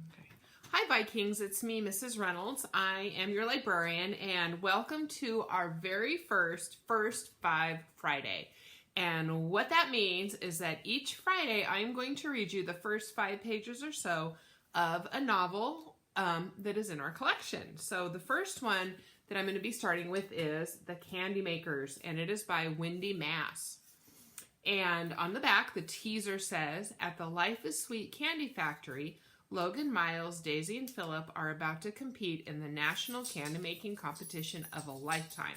Okay. Hi Vikings, it's me, Mrs. Reynolds. I am your librarian, and welcome to our very first 5 Friday. And what that means is that each Friday I'm going to read you the first 5 pages or so of a novel that is in our collection. So the first one that I'm going to be starting with is The Candymakers, and it is by Wendy Mass. And on the back, the teaser says, at the Life is Sweet Candy Factory, Logan, Miles, Daisy, and Philip are about to compete in the national candy making competition of a lifetime.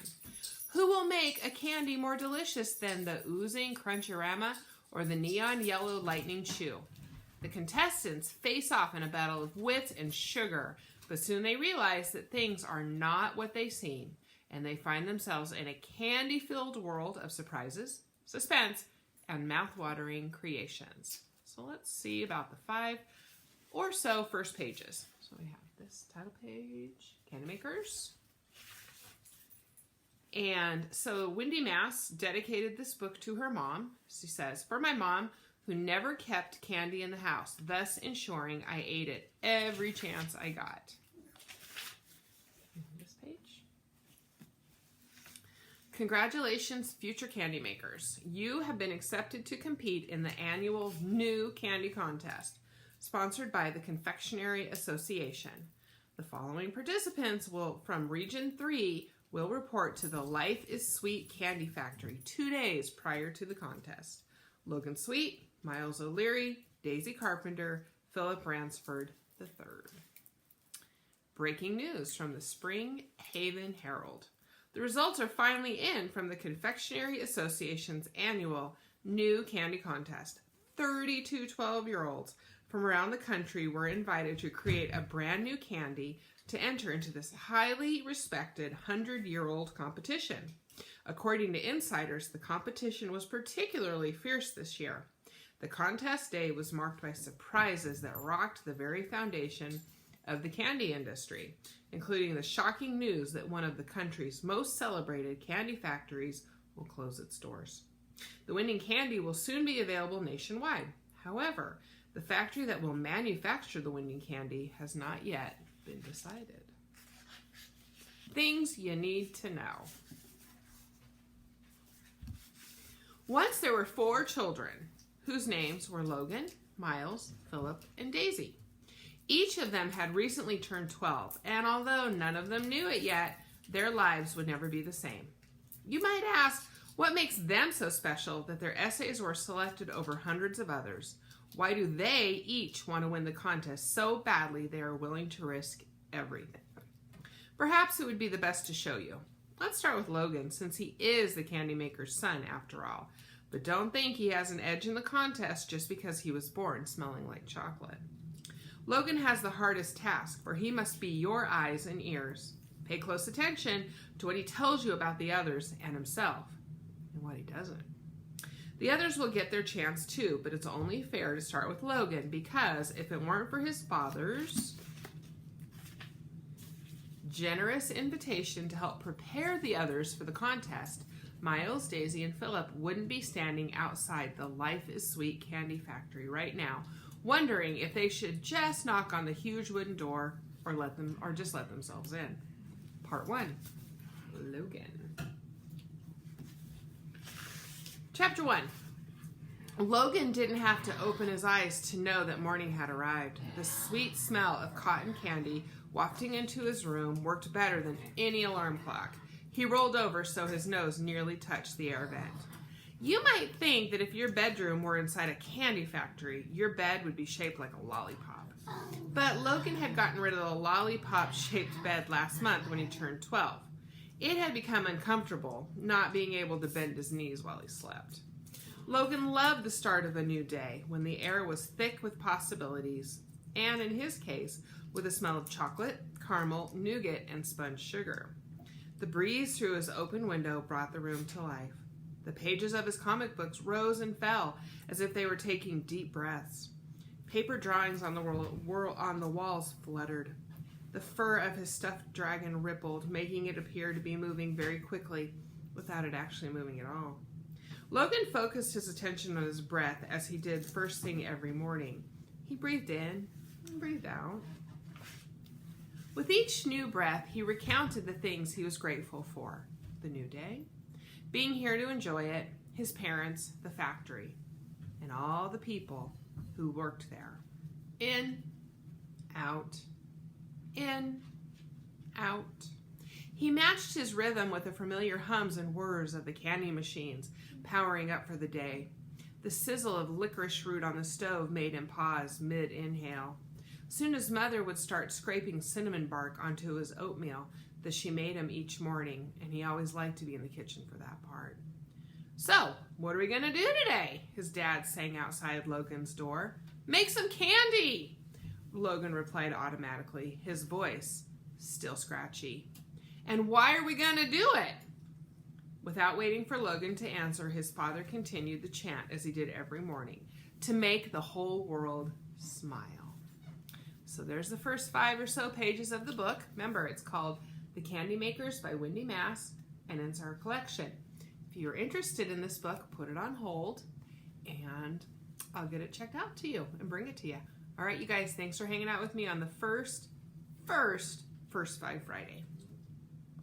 Who will make a candy more delicious than the oozing Crunchorama or the neon yellow lightning chew? The contestants face off in a battle of wits and sugar, but soon they realize that things are not what they seem, and they find themselves in a candy-filled world of surprises, suspense, and mouth-watering creations. So let's see about the 5 or so first pages. So we have this title page, Candymakers. And so Wendy Mass dedicated this book to her mom. She says, for my mom, who never kept candy in the house, thus ensuring I ate it every chance I got. This page. Congratulations, future candy makers. You have been accepted to compete in the annual New Candy Contest, sponsored by the Confectionery Association. The following participants from Region 3 will report to the Life is Sweet Candy Factory 2 days prior to the contest. Logan Sweet, Miles O'Leary, Daisy Carpenter, Philip Ransford III. Breaking news from the Spring Haven Herald. The results are finally in from the Confectionery Association's annual New Candy Contest. 32 12-year-olds from around the country were invited to create a brand new candy to enter into this highly respected 100-year-old competition. According to insiders, the competition was particularly fierce this year. The contest day was marked by surprises that rocked the very foundation of the candy industry, including the shocking news that one of the country's most celebrated candy factories will close its doors. The winning candy will soon be available nationwide. However, the factory that will manufacture the winning candy has not yet been decided. Things you need to know. Once there were 4 children whose names were Logan, Miles, Philip, and Daisy. Each of them had recently turned 12, and although none of them knew it yet, their lives would never be the same. You might ask, what makes them so special that their essays were selected over hundreds of others? Why do they each want to win the contest so badly they are willing to risk everything? Perhaps it would be the best to show you. Let's start with Logan, since he is the candy maker's son after all. But don't think he has an edge in the contest just because he was born smelling like chocolate. Logan has the hardest task, for he must be your eyes and ears. Pay close attention to what he tells you about the others and himself, and what he doesn't. The others will get their chance too, but it's only fair to start with Logan, because if it weren't for his father's generous invitation to help prepare the others for the contest, Miles, Daisy, and Philip wouldn't be standing outside the Life is Sweet Candy Factory right now, wondering if they should just knock on the huge wooden door or just let themselves in. Part 1. Logan. Chapter 1. Logan didn't have to open his eyes to know that morning had arrived. The sweet smell of cotton candy wafting into his room worked better than any alarm clock. He rolled over so his nose nearly touched the air vent. You might think that if your bedroom were inside a candy factory, your bed would be shaped like a lollipop. But Logan had gotten rid of the lollipop-shaped bed last month when he turned 12. It had become uncomfortable, not being able to bend his knees while he slept. Logan loved the start of a new day, when the air was thick with possibilities, and in his case, with the smell of chocolate, caramel, nougat, and spun sugar. The breeze through his open window brought the room to life. The pages of his comic books rose and fell as if they were taking deep breaths. Paper drawings on the walls fluttered. The fur of his stuffed dragon rippled, making it appear to be moving very quickly without it actually moving at all. Logan focused his attention on his breath as he did first thing every morning. He breathed in And breathe out. With each new breath, he recounted the things he was grateful for. The new day, being here to enjoy it, his parents, the factory, and all the people who worked there. In, out, in, out. He matched his rhythm with the familiar hums and whirs of the candy machines powering up for the day. The sizzle of licorice root on the stove made him pause mid-inhale. Soon his mother would start scraping cinnamon bark onto his oatmeal that she made him each morning, and he always liked to be in the kitchen for that part. So, what are we going to do today? His dad sang outside Logan's door. Make some candy! Logan replied automatically, his voice still scratchy. And why are we going to do it? Without waiting for Logan to answer, his father continued the chant as he did every morning, to make the whole world smile. So there's the first 5 or so pages of the book. Remember, it's called The Candymakers by Wendy Mass, and it's our collection. If you're interested in this book, put it on hold, and I'll get it checked out to you and bring it to you. All right, you guys, thanks for hanging out with me on the first 5 Friday.